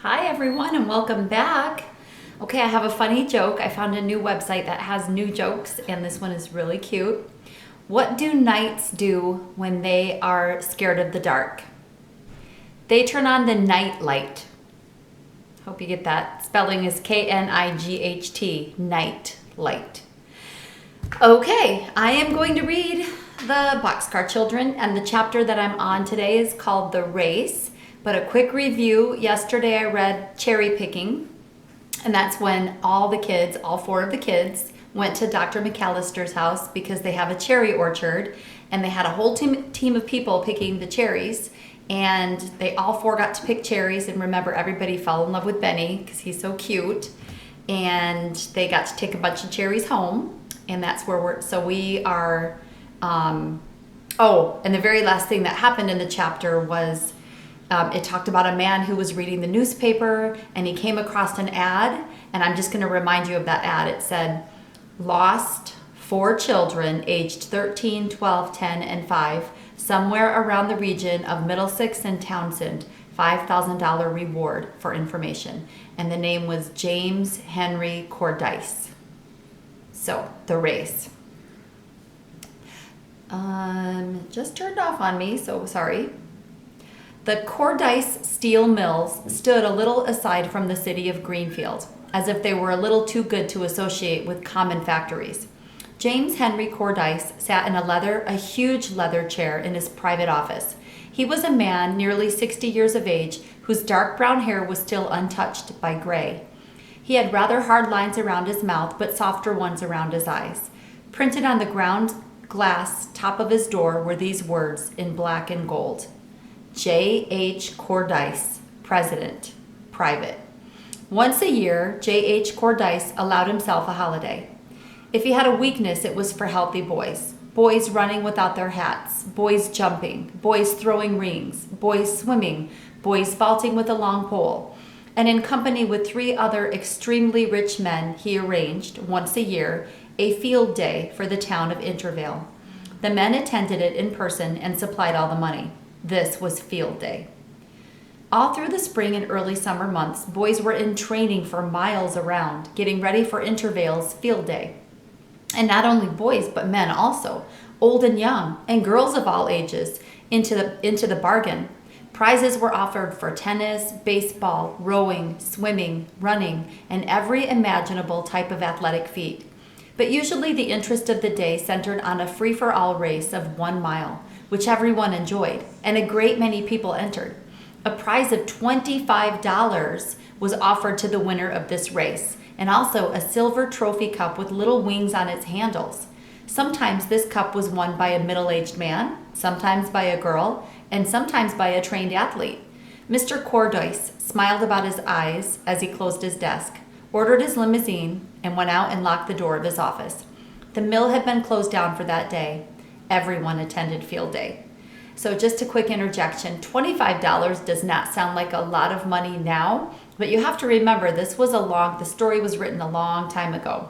Hi everyone and welcome back. Okay, I have a funny joke. I found a new website that has new jokes and this one is really cute. What do knights do when they are scared of the dark? They turn on the night light. Hope you get that. Spelling is K-N-I-G-H-T, night light. Okay, I am going to read the Boxcar Children, and the chapter that I'm on today is called The Race. But a quick review, yesterday I read Cherry Picking, and that's when all four of the kids, went to Dr. McAllister's house because they have a cherry orchard, and they had a whole team of people picking the cherries, and they all four got to pick cherries, and remember, everybody fell in love with Benny because he's so cute, and they got to take a bunch of cherries home, and that's where we are, and the very last thing that happened in the chapter was it talked about a man who was reading the newspaper and he came across an ad, and I'm just going to remind you of that ad. It said, lost 4 children aged 13, 12, 10, and 5, somewhere around the region of Middlesex and Townsend, $5,000 reward for information. And the name was James Henry Cordyce. So, The Race. Just turned off on me, so sorry. The Cordyce steel mills stood a little aside from the city of Greenfield, as if they were a little too good to associate with common factories. James Henry Cordyce sat in a huge leather chair in his private office. He was a man nearly 60 years of age whose dark brown hair was still untouched by gray. He had rather hard lines around his mouth, but softer ones around his eyes. Printed on the ground glass top of his door were these words in black and gold: J.H. Cordyce, President, Private. Once a year, J.H. Cordyce allowed himself a holiday. If he had a weakness, it was for healthy boys. Boys running without their hats, boys jumping, boys throwing rings, boys swimming, boys vaulting with a long pole. And in company with 3 other extremely rich men, he arranged, once a year, a field day for the town of Intervale. The men attended it in person and supplied all the money. This was field day. All through the spring and early summer months, boys were in training for miles around, getting ready for Intervale's field day. And not only boys, but men also, old and young, and girls of all ages, into the bargain. Prizes were offered for tennis, baseball, rowing, swimming, running, and every imaginable type of athletic feat. But usually the interest of the day centered on a free-for-all race of 1 mile, which everyone enjoyed, and a great many people entered. A prize of $25 was offered to the winner of this race, and also a silver trophy cup with little wings on its handles. Sometimes this cup was won by a middle-aged man, sometimes by a girl, and sometimes by a trained athlete. Mr. Cordyce smiled about his eyes as he closed his desk, ordered his limousine, and went out and locked the door of his office. The mill had been closed down for that day. Everyone attended field day. So just a quick interjection, $25 does not sound like a lot of money now, but you have to remember the story was written a long time ago.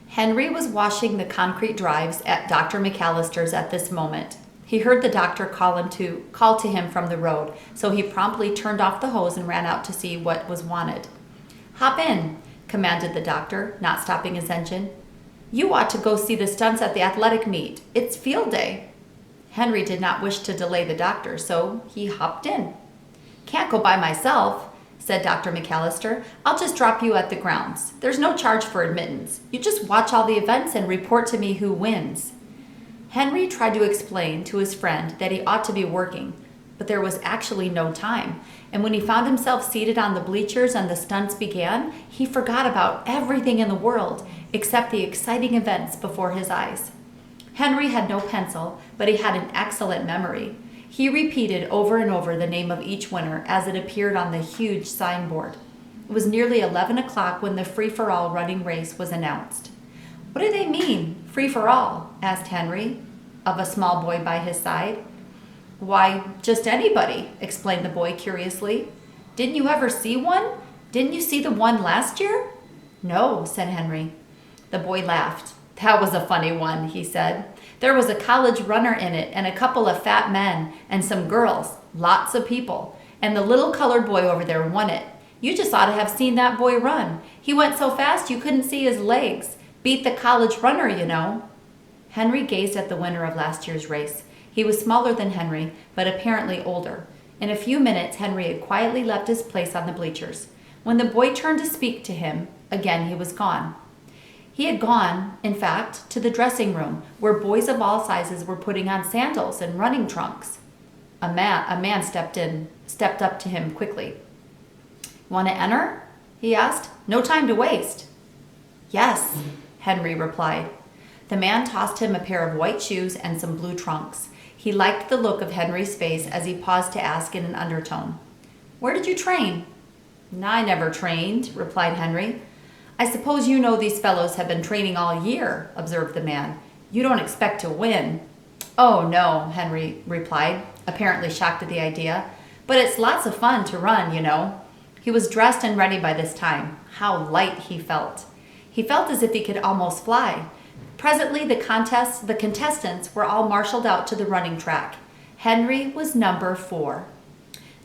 Henry was washing the concrete drives at Dr. McAllister's at this moment. He heard the doctor call to him from the road, so he promptly turned off the hose and ran out to see what was wanted. "Hop in," commanded the doctor, not stopping his engine. "You ought to go see the stunts at the athletic meet. It's field day." Henry did not wish to delay the doctor, so he hopped in. "Can't go by myself," said Dr. McAllister. "I'll just drop you at the grounds. There's no charge for admittance. You just watch all the events and report to me who wins." Henry tried to explain to his friend that he ought to be working, but there was actually no time, and when he found himself seated on the bleachers and the stunts began, he forgot about everything in the world except the exciting events before his eyes. Henry had no pencil, but he had an excellent memory. He repeated over and over the name of each winner as it appeared on the huge signboard. It was nearly 11 o'clock when the free-for-all running race was announced. "What do they mean, free-for-all?" asked Henry, of a small boy by his side. "Why, just anybody," explained the boy curiously. "Didn't you ever see one? Didn't you see the one last year?" "No," said Henry. The boy laughed. "That was a funny one," he said. "There was a college runner in it and a couple of fat men and some girls, lots of people. and the little colored boy over there won it. You just ought to have seen that boy run. He went so fast you couldn't see his legs. Beat the college runner, you know." Henry gazed at the winner of last year's race. He was smaller than Henry, but apparently older. In a few minutes, Henry had quietly left his place on the bleachers. When the boy turned to speak to him, again he was gone. He had gone, in fact, to the dressing room, where boys of all sizes were putting on sandals and running trunks. A man stepped up to him quickly. "Want to enter?" he asked. "No time to waste." "Yes," Henry replied. The man tossed him a pair of white shoes and some blue trunks. He liked the look of Henry's face as he paused to ask in an undertone, "Where did you train?" "I never trained," replied Henry. "I suppose you know these fellows have been training all year," observed the man. "You don't expect to win." "Oh, no," Henry replied, apparently shocked at the idea. "But it's lots of fun to run, you know." He was dressed and ready by this time. How light he felt. He felt as if he could almost fly. Presently, the contestants were all marshaled out to the running track. Henry was number 4.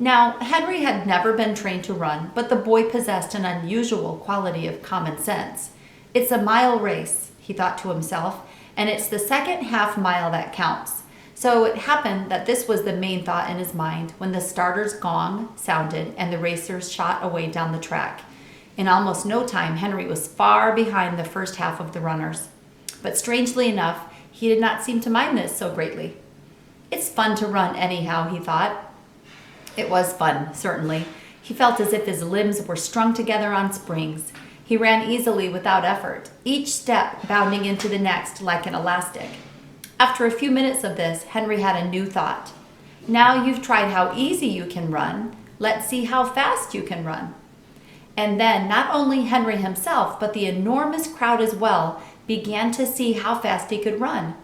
Now, Henry had never been trained to run, but the boy possessed an unusual quality of common sense. "It's a mile race," he thought to himself, "and it's the second half mile that counts." So it happened that this was the main thought in his mind when the starter's gong sounded and the racers shot away down the track. In almost no time, Henry was far behind the first half of the runners. But strangely enough, he did not seem to mind this so greatly. "It's fun to run anyhow," he thought. It was fun, certainly. He felt as if his limbs were strung together on springs. He ran easily without effort, each step bounding into the next like an elastic. After a few minutes of this, Henry had a new thought. "Now you've tried how easy you can run, let's see how fast you can run." And then not only Henry himself, but the enormous crowd as well, began to see how fast he could run.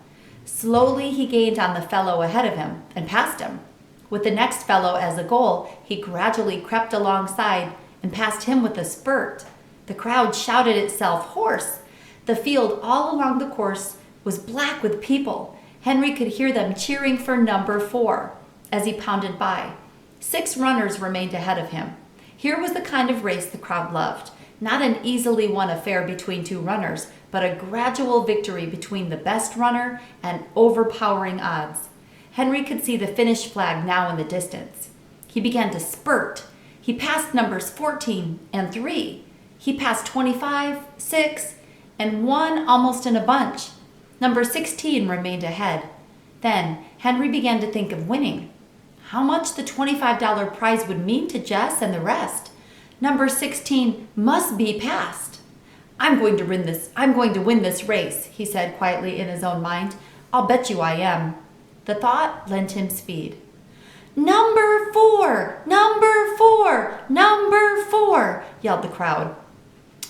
Slowly he gained on the fellow ahead of him and passed him. With the next fellow as a goal, he gradually crept alongside and passed him with a spurt. The crowd shouted itself hoarse. The field all along the course was black with people. Henry could hear them cheering for number 4 as he pounded by. 6 runners remained ahead of him. Here was the kind of race the crowd loved. Not an easily won affair between 2 runners, but a gradual victory between the best runner and overpowering odds. Henry could see the finish flag now in the distance. He began to spurt. He passed numbers 14 and 3. He passed 25, 6, and 1 almost in a bunch. Number 16 remained ahead. Then Henry began to think of winning. How much the $25 prize would mean to Jess and the rest. Number 16 must be passed. I'm going to win this race," he said quietly in his own mind. "I'll bet you I am." The thought lent him speed. "Number 4! Number 4! Number 4!" yelled the crowd.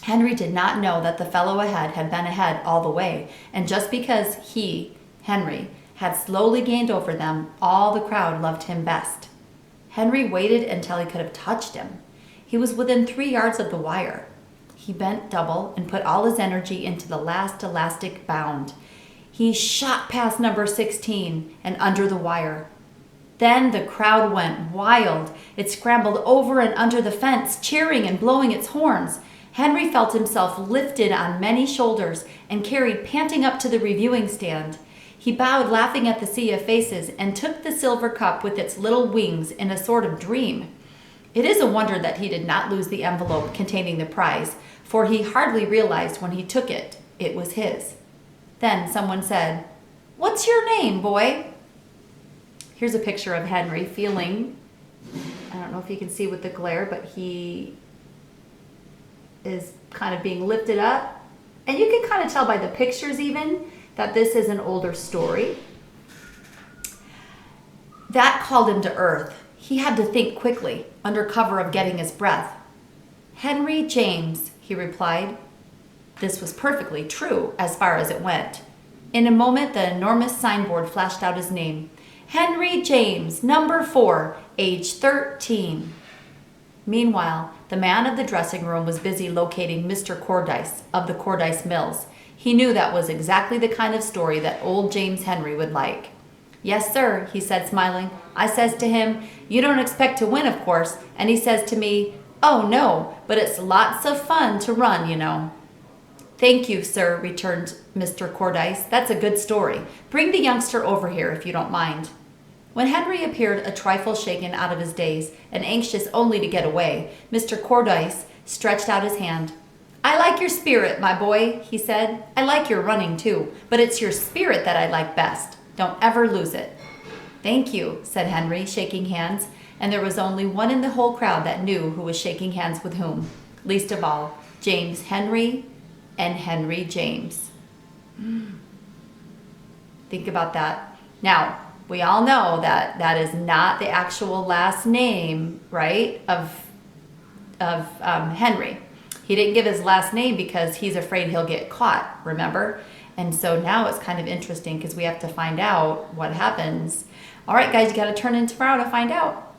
Henry did not know that the fellow ahead had been ahead all the way, and just because he, Henry, had slowly gained over them, all the crowd loved him best. Henry waited until he could have touched him. He was within 3 yards of the wire. He bent double and put all his energy into the last elastic bound. He shot past number 16 and under the wire. Then the crowd went wild. It scrambled over and under the fence, cheering and blowing its horns. Henry felt himself lifted on many shoulders and carried panting up to the reviewing stand. He bowed, laughing at the sea of faces, and took the silver cup with its little wings in a sort of dream. It is a wonder that he did not lose the envelope containing the prize, for he hardly realized when he took it, it was his. Then someone said, "What's your name, boy?" Here's a picture of Henry feeling, I don't know if you can see with the glare, but he is kind of being lifted up. And you can kind of tell by the pictures even that this is an older story. That called him to earth. He had to think quickly, under cover of getting his breath. "Henry James," he replied. This was perfectly true as far as it went. In a moment, the enormous signboard flashed out his name. "Henry James, number 4, age 13. Meanwhile, the man of the dressing room was busy locating Mr. Cordyce of the Cordyce Mills. He knew that was exactly the kind of story that old James Henry would like. Yes, sir, he said, smiling. I says to him, you don't expect to win, of course. And he says to me, oh, no, but it's lots of fun to run, you know. Thank you, sir, returned Mr. Cordyce. That's a good story. Bring the youngster over here, if you don't mind. When Henry appeared a trifle shaken out of his daze and anxious only to get away, Mr. Cordyce stretched out his hand. I like your spirit, my boy, he said. I like your running, too, but it's your spirit that I like best. Don't ever lose it. Thank you, said Henry, shaking hands, and there was only one in the whole crowd that knew who was shaking hands with whom. Least of all, James Henry and Henry James. Think about that. Now, we all know that that is not the actual last name, right, of Henry. He didn't give his last name because he's afraid he'll get caught, remember? And so now it's kind of interesting because we have to find out what happens. All right, guys, you got to turn in tomorrow to find out.